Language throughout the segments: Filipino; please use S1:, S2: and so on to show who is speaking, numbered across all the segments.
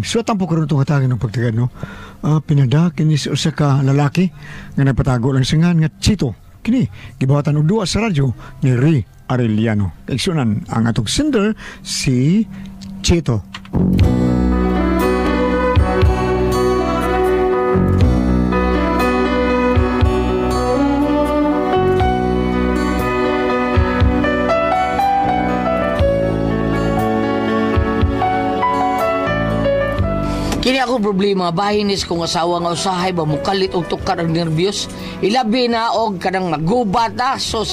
S1: Suwatan po karon itong hatagin ng pagtagad, no? Pinada, kini sa usa ka lalaki nga nagpatago lang singan nga Chito. Kini, gibawatan og duwa sa radyo ni Ray Arellano. Kaigsunan ang atong sender, si Chito.
S2: Kini ako problema, bahinis kong asawa nga usahay ba mukalit og tukar ang nervyos. Ilabi na og kanang magubat na. So,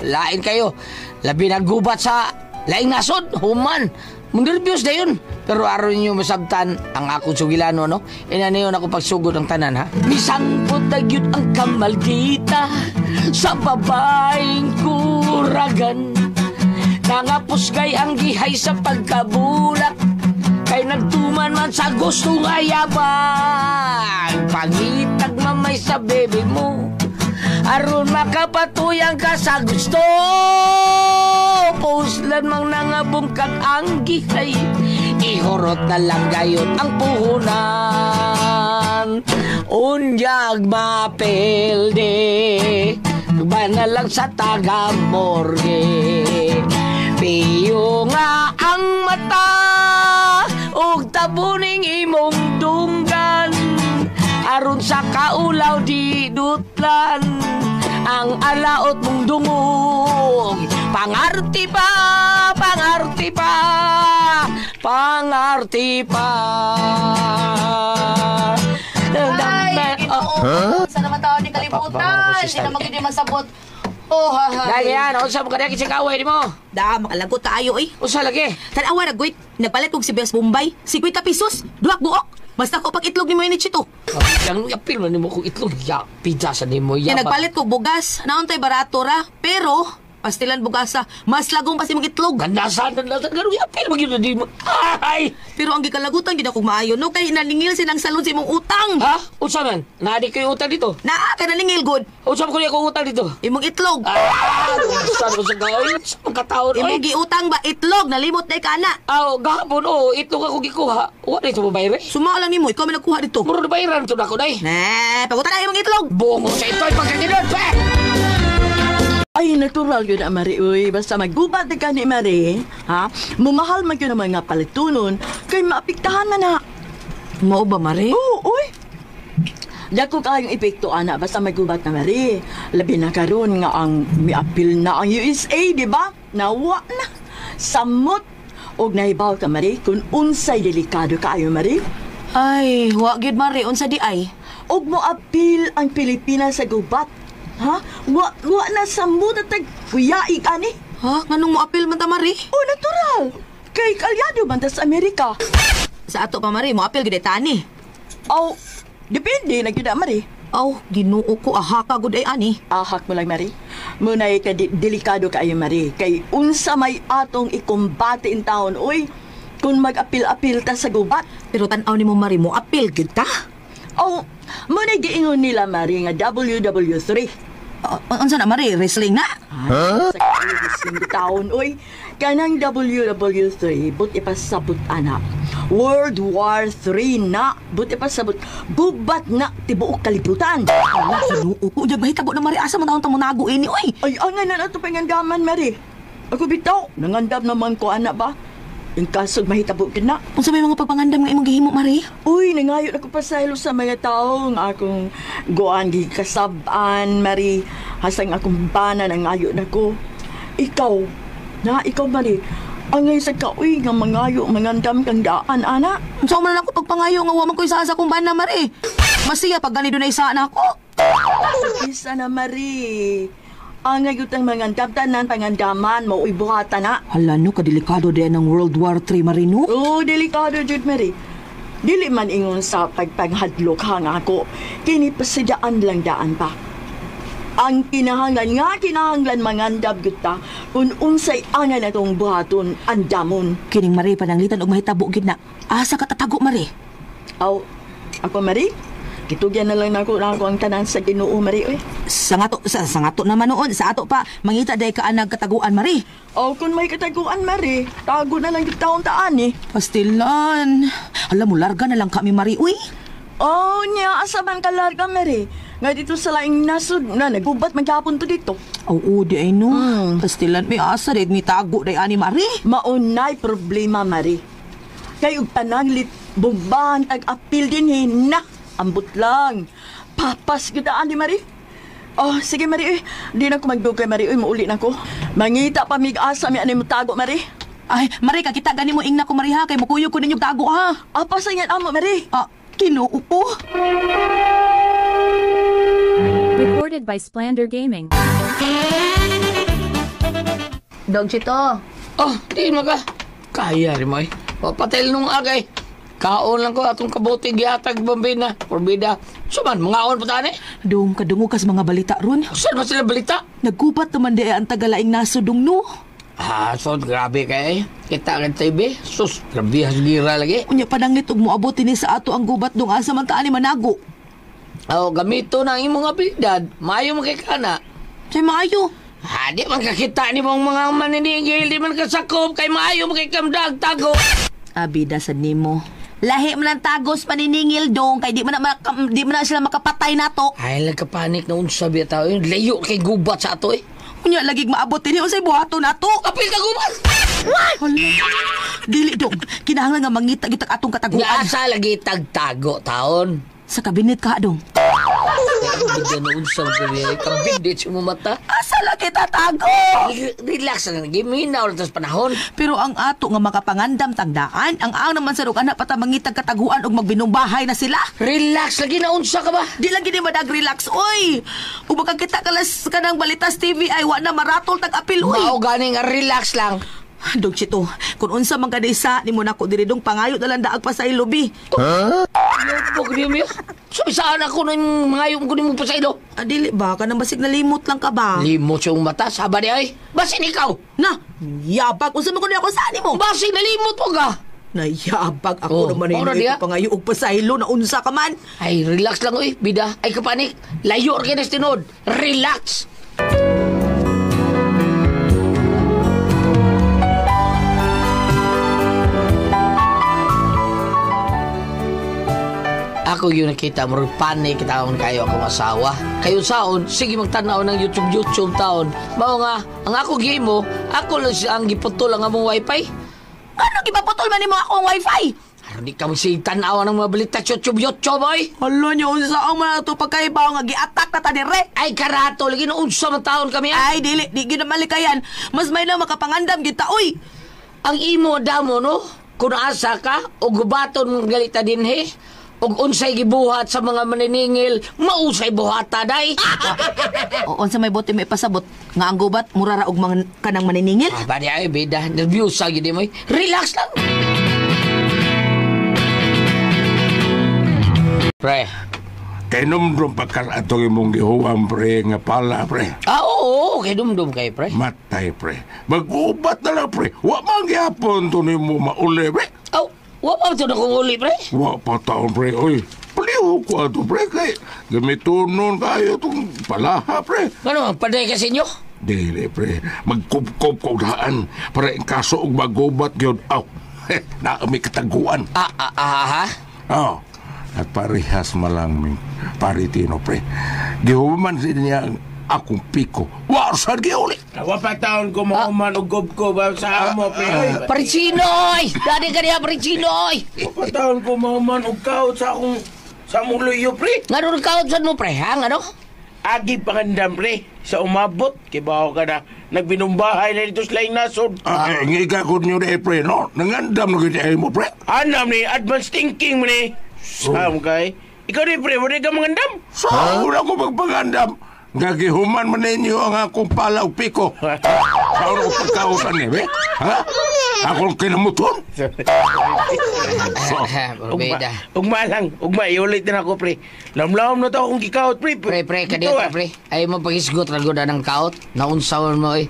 S2: lain kayo. Labi na gubat sa laing nasod, human. Nervyos na yun. Pero aron nyo masabtan ang akong sugilano, no? Inanayon ako pagsugod ang tanan, ha? Misangpot na yun ang kamaldita sa babaeng kuragan. Nangapusgay ang gihay sa pagkabulak. Kay nagtuman man sa gusto nga yabang. Pangitag mamay sa bebe mo, aron makapatuyang ka sa gusto. Puslan mang nangabong kag ang gihay, ihurot na lang gayon ang puhunan. Unyag mapelde, ba na lang sa taga-morgue. Piyo nga ang mata, og tabuning imong dunggan, aron sa kaulaw di dutlan ang alaot mong dungog. Pangarti pa, pangarti pa, pangarti pa.
S3: Ay, ginoo. Sa naman tao ni kalibutan. Hindi na magiging masabot. Oh, ha, ha.
S2: Dahil yan, unsa mo kanya kising kaway di mo?
S3: Da, makalagot tayo eh.
S2: Unsa lagi?
S3: Tanawa na, Gwit. Nagpalit kong si Bes Bombay. 50 pesos. Duwak buok. Basta ko pag-itlog ni mo yun ni Chito.
S2: Yang yapil man ni mo kong itlog. Ya, pizza sa ni mo.
S3: Yan, nagpalit ko bugas. Naon tayo barato ra. Pero, pastilan bugasa. Mas lagong pa si mong itlog.
S2: Gandasan, ganun yapil. Magyun na di mo. Ay!
S3: Pero ang gikalagutan, gina kong maayo. No, kay nalingil silang salon si mong utang.
S2: Ha? Unsa man? Naadik ko yung utang dito.
S3: Naa, ka nalingil, good.
S2: Unsa mo ko niya kong utang dito?
S3: Imong itlog.
S2: Saan ko sa gawin? Sa pagkataon, oy.
S3: Imong giutang ba itlog? Nalimot na ikana.
S2: Gahapon, itlog ako gikuha. Huwag na ito mabayre.
S3: Suma lang ni mo, ikaw may nagkuha dito.
S2: Muro na bayaran ito na ako, day.
S3: Pagutan na imong itlog.
S2: Bungo sa ito, pagkaginod, pe!
S4: Ay, natural yun na, Mari. Uy, basta maggubat na ka ni Mari, ha? Mumahal man yun ang mga palitunon, kay maapiktahan man na.
S3: Mao ba, Mari?
S4: Oo, uy. Dako kayong epekto, ana, basta maggubat na, Mari. Labi na karon nga ang miapil na ang USA, di ba? Nawa na. Samot. Og naibaw ka, Mari, kung unsay delikado kayo, Mari.
S3: Ay, wag gid Mari, unsa di ay?
S4: Og mo apil ang Pilipinas sa gubat. Ha? Wa na samot at tag-kuyaig, ani.
S3: Ha? Nganong mo apil man ta, Mari?
S4: Oh, natural. Kay kalyado man ta sa Amerika.
S3: Sa ato pa, Mari, mo apil gid tani.
S4: Oh, depende na gyud, Mari.
S3: Aw, Ginoo ko ahaka gud ay ani.
S4: Ahak mo lang, Mari. Munay ka delikado kayo, Mari. Kay unsa may atong ikumbati in taon, uy. Kung mag-apil-apil ta sa gubat.
S3: Pero tan-aw nimo, Mari, mo apil gid ta.
S4: Oh, munay giingon nila, Mari, nga WW3.
S3: Unsa na, Mari? Wrestling na?
S4: Sa kaising taon, uy. Kanang WW3, but ipasabot, anak. World War III na, but ipasabot. Gubat na, tibuok kalibutan.
S3: Ala, Ginoo ko. Diyan bahitabo na, Mari. Asa mo taon nago ini, uy.
S4: Ay, angan na ito pangandaman, Mari. Ako bitaw, nangandam naman ko, anak ba? Yung kasog mahitabo ka na.
S3: Unsa may mga pagpangandam nga imong gihimo, Mari?
S4: Uy, nangayon ako pasaylo sa mga tao nga akong goan gikasaban, Mari. Hasang akong banan ang ngayon ako. Ikaw, Mari, angay sa kauy nga mangayo, mangandam kang daan, ana.
S3: Unsa man ako pagpangayo nga wa man ko isa sa kong bana, Mari. Masiya pag ganido na isa na ako.
S4: Isa na, Mari. Ang ngayutang mangandam, tanan pangandaman, mau'y buhatan na.
S3: Hala no, kadelikado din ang World War III, Mari, no?
S4: Oo, delikado, Jude, Mari. Dili man ingon sa pagpanghadlok hang ako, kini pasidaan lang daan pa. Ang kinahanglan mangandam kita, kung unsay angan atong buhaton, andamon.
S3: Kining, Mari, pananglitan og mahitabo gid na. Asa ka tatago, Mari?
S4: Aw, ako, Mari? Gitugyan na lang na ako ang tanan sa Ginoo, Mari, oy.
S5: Sa ngato naman noon, sa ato pa, mangita day ka anag kataguan, Mari.
S4: O kung may kataguan, Mari, tago na lang yung taon-taan eh.
S5: Pastilan. Alam mo, larga na lang kami, Mari, uy.
S4: Oh, niya, asa man kalarga, Mari. Nga dito sa laing nasod na nagubat maghapon to dito.
S5: Oo, di ay no. Pastilan, may asa rin, may tago day ani, Mari.
S4: Maunay problema, Mari. Kayo tanang bombahan tag-apil din na. Ambot lang. Papas kita ani, Mari. Oh, sige, Mari. Di na ko magdugay, Mari. Mauli na ko. Mangita pa mig-asa mi ani mo tago, Mari.
S5: Ay, Mari, kakita gani mo ingna ko, Mari, ha? Kay mukuyog ko ninyo tago, ha?
S4: Apa sa yan amo, Mari?
S5: Kinuupo.
S6: Recorded by Splander Gaming.
S3: Dog Chito.
S2: Oh, di mo ka. Kaya rin mo eh. Papatel nung agay. Kaon lang ko atong kabuti gihatag bambina. Porbida. Suman, mga on pa tani.
S5: Dong, kadungo kas mga balita ron.
S2: Saan mo sila balita?
S5: Nagkupat naman di ang tagalaing nasudong no.
S2: So grabe kay. Kita kan TV. Sus, grabe hasgira lagi.
S5: Unya panangit og moabot ni sa ato ang gubat dong asa man taan ni manago.
S2: Oh, gamito na ang imong abilidad. Mayo mo kay kana.
S5: Say maayo.
S2: Di man kakita ni mong mga maninigil. Di man kasakop. Kay maayo mo kay kamdag tago.
S5: Abida sa nimo. Lahi man ang tagos paniningil dong kay di man na sila makapatay nato.
S2: Ay, nagkapanik na unsa biya tao. Layo kay gubat sa ato eh.
S5: Unya lagig maabot ni unsay buhaton nato.
S2: Apil ka gubat!
S5: Hala. Dili dong. Kinahanglan nga mangita gitak atong kataguan.
S2: Nga asa lagi tagtago taon.
S5: Sa kabinet ka dong.
S2: Bigyan na unsang gabi. Kabindit sa mga mata.
S5: Asa lagi tatago?
S2: Relax na. Giminaw lang tas panahon.
S5: Pero ang ato nga makapangandam tangdaan, ang naman sa anak pata mangitag kataguan og magbinumbahay na sila.
S2: Relax lagi na unsa ka ba?
S5: Di lagi ni madag-relax, oy! O baka kita kalas ka ng balitas TV ay wa na maratol tag-apil, oy!
S2: Mao gani nga relax lang.
S5: Dog Chito, kung unsa man kadisa, ni mo na ko diridong pangayo na lang daag pa sa ilobi.
S2: Lupok niyo miyo. So saan ako nang mangayong ko ni mo pa sa ilo?
S5: Dili ba? Kanang basig na limot lang ka ba?
S2: Limot yung mata. Saba di ay. Basin ikaw.
S5: Na! Yabag! Unsa man ko niya ako saan mo?
S2: Basin na limot mo ka.
S5: Nayabag ako
S2: Oh,
S5: naman
S2: maura
S5: hindi
S2: diya?
S5: ko pangayo og pasaylo na unsa ka man.
S2: Ay, relax lang oy. Bida. Ay kapanik. Layo rin na tinod. Relax. Ako yung nakita mo, panik taon kayo akong asawa. Kayo saon, sige magtanaw ng YouTube taon. Mao nga, ang ako game mo, ako lang ang giputol ang among wifi.
S5: Ano gipaputol man nimo akong wifi?
S2: Ano di ka magsigtanaw ng mga balita YouTube, boy?
S5: Hala niya unsa ang man ato pagkaibaw nga gi-attack na ta dire.
S2: Ay karato, lagi na unsa man taon kami.
S5: Ay dili di gyud malikayan. Mas may na makapangandam kita oy.
S2: Ang imo damo no, kung asa ka, o gubaton mong galita din he. Og unsay gibuhat sa mga maniningil, mausay buhata day.
S5: O unsa may bote may pasabot nga ang gubat murara og mga kanang maniningil?
S2: Badi ay bida, nervyusa gid mo. Relax lang. Pre.
S7: Kay numdum pagkas atong imong gihuwang pre nga pala pre.
S2: Oo, kay dumdum kay pre.
S7: Matay pre. Mag-ubat na lang pre. Wa man gyapon to nimo mauli pre.
S2: Aw, wa pa to na kong uli pre.
S7: Wa pa taon pre. Oy, paliw ko ato pre kay gamitunon kayo tong palaha pre.
S2: Ano, paday ka sa inyo?
S7: Dili pre. Magkupkop ko daan para in kaso og magubat gyud. Aw. Naami kataguan.
S2: Ha?
S7: Oh. At parehas malang paritino pre. Gihuman niya akong piko. Wa sa giuli.
S8: Wa pa taon ko mahuman og gob ko ba sa amo pre.
S2: Paritsinoy! Dali ka niya, Paritsinoy!
S8: Wa pa taon ko mahuman og kaot sa akong sa mong luyo pre.
S2: Nga rin kautsan mo, pre, ha? Ano?
S8: Agi pangandam pre sa umabot kay bawo ka na nagbinumbahay na dito sa laing nasod.
S7: Ngiga ko nyo na pre, no? Nangandam na kita mo pre.
S8: Anam ni advance thinking mo ni. Sam kay. Ikaw ni pre, wala ka mangandam.
S7: So, una ko magpangandam. Gagihuman man ninyo ang akong palaw piko. Saan ako pagkautan niya, be? Ha? Akong kinamuton?
S2: Probeda.
S8: Ugma lang. Ugma, iulit na ako pre. Lamlam na to akong gikaot pre.
S2: Pre, kadito, pre. Ay mo paghisgot rago na ng kaut. Naunsawan mo, eh.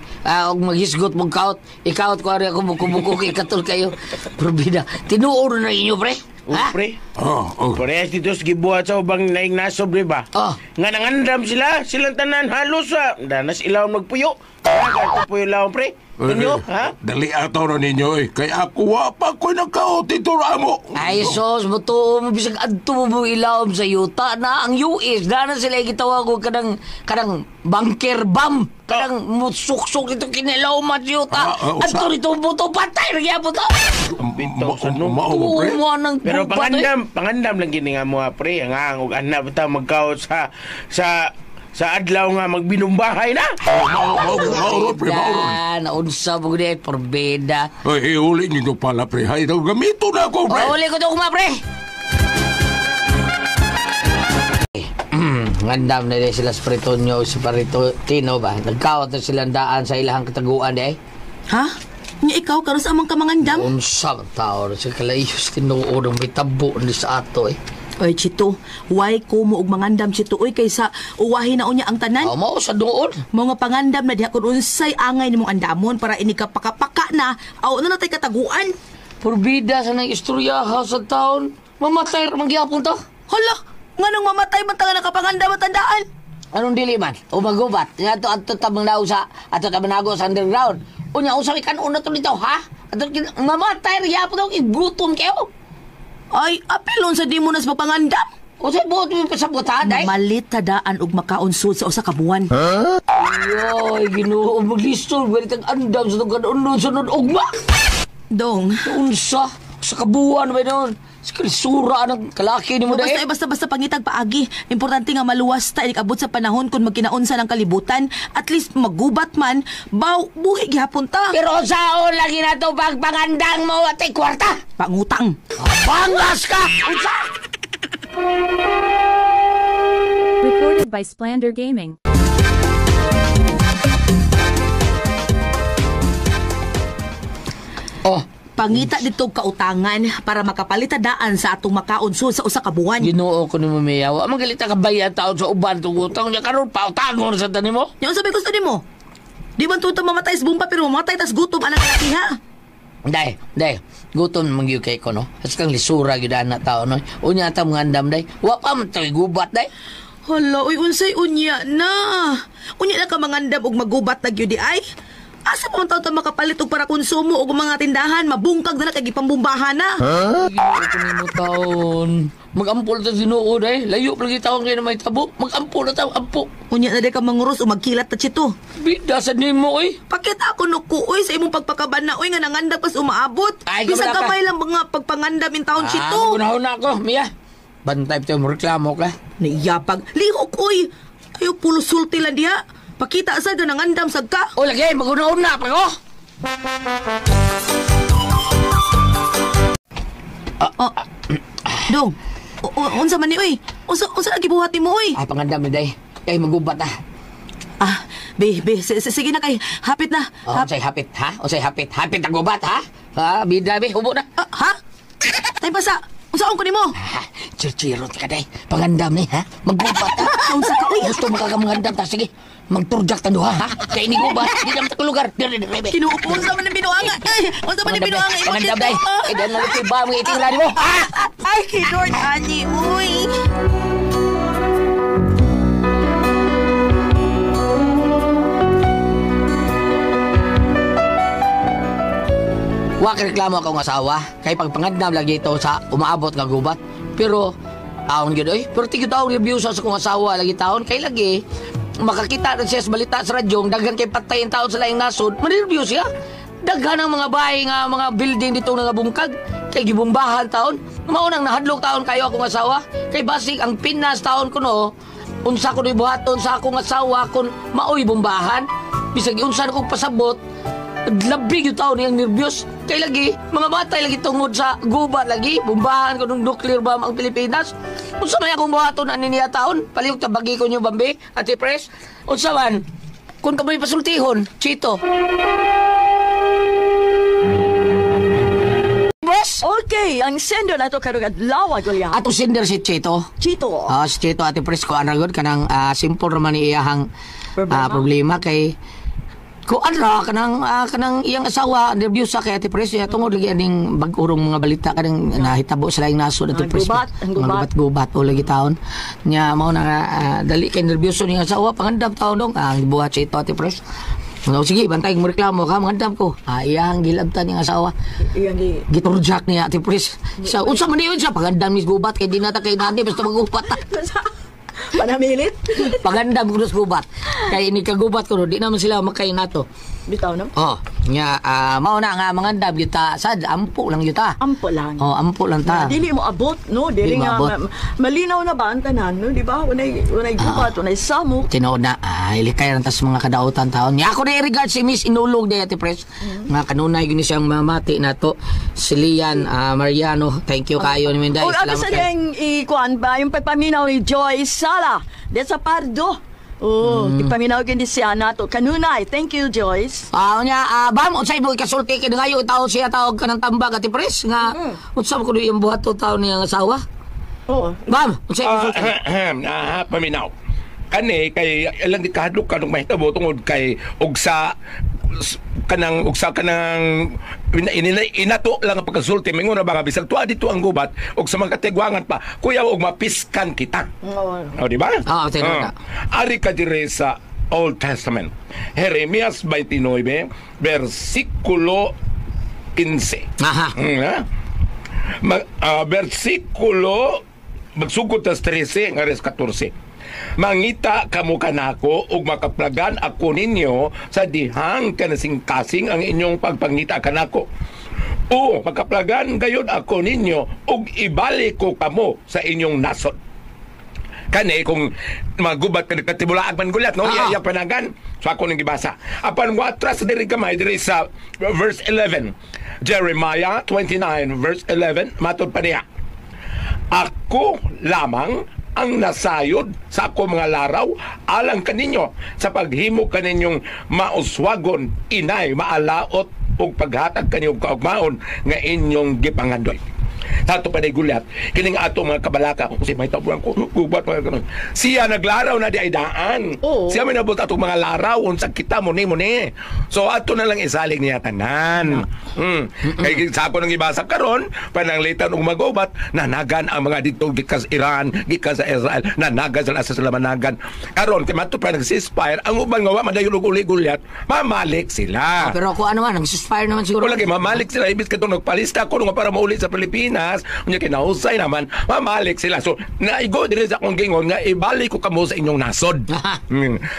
S2: Og maghisgot mong kaut. Ikaut ko ari ako buko-buko kay katul kayo. Probeda. Tinuod na inyo, pre. Ha?
S8: Pre.
S7: Oh.
S8: Parehas dito sa gibuhat sa ubang naing nasob, di ba?
S2: Oh.
S8: Nga nangandam sila, silang tanan halos sa danas ilaw magpuyo. Kaya puyo lawan, pre. Tunyo, ha?
S7: Dali ataw na ninyo eh. Kaya ako wapa ko nagkaot ito mo.
S2: Ay, sos, buto mo, bisag adto mo ilawom sa yuta na ang US. Dana sila gitawag ko kanang bunker bomb. Kanang musuksok ito kinilawom at yuta. Adto rito buto, patay na kaya buto.
S8: Bitaw sa nung.
S7: Mao mo, pre.
S2: Tuwa ng
S8: Pero
S2: gubat,
S8: pangandam lang gini nga mo, pre. Ang ug anak bitaw magkaot sa adlaw nga magbinumbahay na.
S7: Mao, pre, mao.
S2: Naunsa mo gudit, porbeda.
S7: Ay, uli ninyo pala, pre. Hay, daw gamito na ako, pre.
S2: Uli ko ito kuma, pre. Ngandam na rin sila sa Pritonyo, sa Paritino ba? Nagkawat na silang daan sa ilahang kataguan, eh.
S5: Ha? Nga ikaw, karon sa amang kamangandam?
S2: Unsa tao na sa kalayos tinuod ang may tabo ni sa ato, eh.
S5: Oy, Chito, why ko mo og mangandam, Chito? Oy, kaysa uwahin na unya ang tanan?
S2: Mao sa doon.
S5: Mga pangandam na diha kung unsay angay nimong andamon para ini ka pakapaka na, aw na natay kataguan.
S2: Porbida sa nang istoryaha sa taon. Mamatay ra magyapon to.
S5: Hala, nganong mamatay man tanga nakapangandam at tandaan?
S2: Anong dili man? O magubat. Nga to ato tabang daw sa ato tabang nago sa underground. Unya usay kanon na to dito, ha? Ato mamatay ra gyapon to, igutom kayo.
S5: Ay, apilon sa di mo na sa pagpangandam.
S2: Usay buot mo sa buta, day.
S5: Malit tadaan og makaunsod sa usa ka buwan.
S2: Ay, Ginoo, maglistol balik ang andam sa tugad unod-sunod ugma.
S5: Dong,
S2: Unsa sa kabuan ba noon? Sa kalisura ng kalaki ni mo day.
S5: basta pangitag paagi. Importante nga maluwas ta abot sa panahon kung magkinaunsa ng kalibutan. At least magubat man, buhi gihapon ta.
S2: Pero saon lagi na to pagpangandang mo at kwarta.
S5: Pangutang.
S2: Bangas ka! Unsa?
S6: Recorded by Splander Gaming.
S2: Oh,
S5: Pangita dito kautangan para makapalitadaan sa atong makaunsod sa usa ka buwan.
S2: Ginoo ko ni mamiyaw. Amang galita ka bayan taon sa uban itong utang niya karon pautangon sa tanim mo.
S5: Yung sabi gusto nimo. Di man tuto mamatay sa bumpa pero mamatay tas gutom anak laki ha.
S2: Day. Gutom mangyud kay ko no. As kang lisura gyud ana tao no. Unya ta mga andam day. Wa pa man tay gubat day.
S5: Hala, uy unsay unya na. Unya na ka mangandam og magubat na gyud di ay. Asa pa man taon ta makapalit og para konsumo og mga tindahan mabungkag na kay gipambumbahan na.
S2: Ginoo ko nimo taon. Magampol ta Ginoo day. Layo pa lagi taon kay na may tabo. Magampol na taon ampo.
S5: Unya na di ka manguros o magkilat ta Chito.
S2: Bida sa nimo oy.
S5: Pakita ako no kuoy sa imong pagpakabana oy nga nangandam pas umaabot.
S2: Ay,
S5: Bisag
S2: kabala ka.
S5: kamay lang mga pagpangandam in taon Chito.
S2: Magunahon na ako, Mia. Bantay pa mo reklamo ka.
S5: Naiyapag. Lihok oy. Ayo pulo sulti lang diha. Pakita sa ka nangandam sad ka.
S2: O lagi, magunahon na pa ko.
S5: Dong. Unsa man ni oy? Unsa lagi buhati mo oy?
S2: Ay, pangandam ni day. Kay magubat na.
S5: Sige na kay hapit na.
S2: O, say hapit, ha? O, say hapit. Hapit ang gubat, ha? Ha? Bida, be. Hubo na.
S5: Ha? Tay pasa. Unsaon ko nimo?
S2: Ha? Chirchirot ka, day. Pangandam ni, ha? Maggubat, ha?
S5: Unsa ka oy?
S2: Gusto mo kagamangandam, ta? Sige. Magturjak tando, ha? Kay ini gubat. Di naman takong lugar. Dire, be.
S5: Kinuupo unsa man ni binuanga? Unsa man ni binuanga?
S2: Pangandam, day. Eh, dahil nalipid ba ang itingra mo? Ha?
S5: Ay, Lord ani uy.
S2: Wa reklamo akong asawa kay pagpangandam lagi ito sa umaabot nga gubat. Pero taon gyud oy, pero tigid taon review sa akong asawa lagi taon kay lagi makakita na siya sa balita sa radyo daghan kay patay ang taon sa laing nasod. Man-review siya. Daghan ang mga bahay nga mga building dito nga bungkag kay gibombahan taon. Mao nang nahadlok taon kayo akong asawa kay basig ang Pinas taon ko no. Unsa ko ni buhaton sa akong asawa kun maoy bombahan. Bisag unsa na kong pasabot labig yung tao niyang nervyos. Kay lagi, mga batay lagi tungod sa gubat lagi. Bumbahan ko ng nuclear bomb ang Pilipinas. Unsa may akong buhaton ani niya taon? Palihog tabagi ko niyo Bambi, Ate Pres. Unsa man? Kung ka may pasultihon, Chito. Boss?
S4: Okay, ang sender na ito karong adlaw Goliath.
S2: Ato sender si Chito.
S4: Chito.
S2: Si Chito, Ate Pres ko anagod kanang simple raman ni iyahang problema kay Kuan ra kanang iyang asawa nervyos sa kay Ate Pres ya tungod lagi aning bag-urong mga balita kanang nahitabo sila yung naso Ate Pres.
S4: Ang gubat.
S2: O lagi taon. Nya mao na dali kay nervyoso ning asawa pangandam taon dong ang buhat sa ito Ate Pres. No, sige, bantay mo reklamo ka, mangandam ko. Iyang gilabtan ning asawa.
S4: Iyang
S2: giturjak niya Ate Pres. Sa unsa man yun siya pangandam ni gubat kay di nata kay nani basta magubat.
S4: Panamilit?
S2: Pagandam ko sa gubat. Kay ini kagubat ko di naman sila makay nato.
S4: Bitaw na?
S2: Nya mao na nga mangandam yuta sad ampo lang yuta.
S4: Ampo lang.
S2: Ampo lang ta.
S4: Dili mo abot, no? Dili nga malinaw na ba ang tanan, no? Di ba? Unay gubat, unay samok.
S2: Tinuod na ilikay lang tas mga kadautan taon. Nya ako na i-regard si Miss Inulog de Ate Pres. Nga kanunay gini siyang mamati nato si Lian Mariano. Thank you kayo ni Minday.
S4: Ano sa diyang ikuan ba yung pagpaminaw ni Joy Sala de sa Pardo? Ipaminaw gini siya nato kanunay. Thank you, Joyce.
S2: Bam, unsay mo ikasulti kay ngayo tao siya tawag ka ng tambag Ate Pres nga unsa ko yung buhat to tao niyang asawa? Bam, unsay ikasulti?
S7: Paminaw. Kani kay ilang di kahadlok kanong mahitabo tungod kay ugsa kanang inato lang ang pagkasulti mingon na baka bisag tuwa dito ang gubat og sa mga katigwangan pa kuya og mapiskan kita. Di ba? Ari ka dire sa Old Testament. Jeremias 29 versikulo 15. Versikulo magsugod tas 13 nga res 14. Mangita kamo kanako ug makaplagan ako ninyo sa dihang kanasing-kasing ang inyong pagpangita kanako. O makaplagan gayud ako ninyo ug ibalik ko kamo sa inyong nasod. Kani kung magubat ka katibulaag man gulat no iya panagan so ako nang gibasa apan mo atras diri gamay diri sa verse 11 Jeremiah 29 verse 11 matud pa niya ako lamang ang nasayod sa ako mga laraw alang kaninyo sa paghimo kaninyong mauswagon inay maalaot ug paghatag kaninyong kaugmaon nga inyong gipangandoy. Tato pa na gulat kining ato mga kabalaka kasi may tabuan ko gubat mga ganun siya naglaraw na di ay daan siya may nabot atong mga laraw unsa kita mo ni so ato na lang isalig niya tanan kay sa ako nang ibasa karon pananglitan og magubat nanagan ang mga dito gikas Iran gikas sa Israel nanagan sa Managan karon kay mato pa nag-ceasefire ang ubang nga wa madayon og uli-gulyat mamalik sila
S2: pero ako ano man nag-ceasefire naman siguro
S7: wala kay mamalik sila ibig katong nagpalista ko nga para mauli sa Pilipinas unya kinausay naman mamalik sila so naigo diri sa akong gingon nga ibalik ko kamo sa inyong nasod.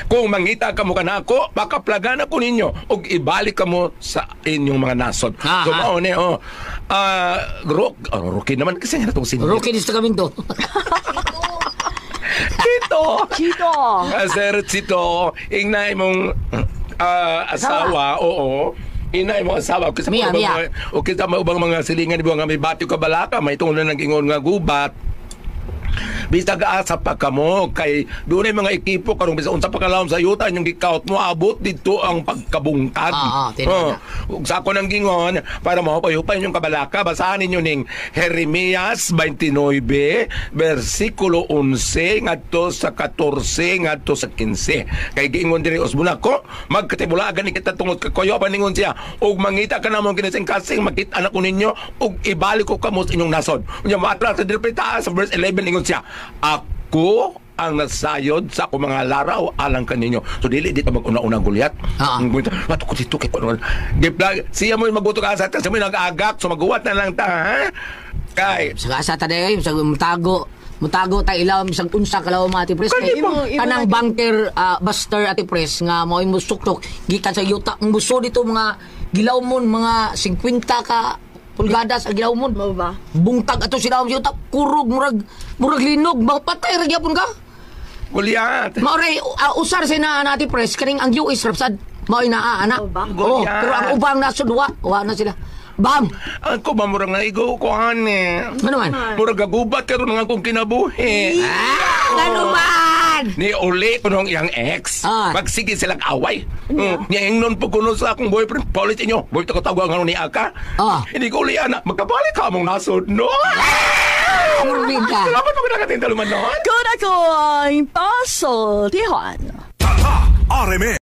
S7: Kung mangita kamo kanako makaplagan ako ninyo ug ibalik kamo sa inyong mga nasod. So mao ni Rocky naman kasi nga itong sinyo
S2: Rocky dito kami to
S7: Chito Sir Chito ingnay mong asawa inay mo asawa kasi o kita may ubang mga silingan nga may batyo ka balaka may tungod na nag-ingon nga gubat bisag asa pa kamo kay doon ay mga ekipo karong bisa unsa pa kalawom sa yuta yung gikaut mo abot dito ang pagkabungkag ug sa ako nang gingon para mapayupay yung kabalaka basahan ninyo ning Jeremias 29 versikulo 11 ngadto sa 14 ngadto sa 15 kay giingon diri usbuna ko magkatibulagan ni kita tungod kayo pa ningon siya ug mangita ka namon kinising kasing makita anak ko ninyo ug ibalik ko kamo sa inyong nasod unya maatras sa dirpita sa verse 11 ningon siya ako ang nasayod sa ako mga laraw alang kaninyo. So dili dito mag-una-unang gulyat. Mato ko dito kay kuno. Siya mo magbuto ka sa siya mo nag-agak so maguwat na lang ta ha. Kay
S2: sa asa ta day sa mutago ta ilaw bisag unsa kalaw Ate Pres kay kanang bunker buster Ate Pres nga mao imong suktok gikan sa yuta ang buso dito mga gilawmon mga 50 ka pulgadas ang ginaw mo ba? Bungtag ato sila yung tap kurog murag linog mapatay ra gyapon ka.
S7: Gulyat.
S2: Maoray usar sina Ate Pres kaning ang US rapsad mao ina ana. Pero ang ubang nasud wa na sila. Bam.
S7: Ako ba murag naigo ko ane.
S2: Ano man?
S7: Murag gagubat karon nga akong kinabuhi.
S2: Ano man?
S7: Ni uli kunong iyang ex. Magsige silang away. Niya po kuno sa akong boyfriend. Paulit inyo. Boy, takot-tawag nga ni Aka. Hindi ko uli, anak. Magkabalik ka mong nasod. No!
S2: Murling ka.
S7: Salamat mo kinakatinta luman noon.
S4: Kung ako ang puzzle, Tijuan.
S9: RMN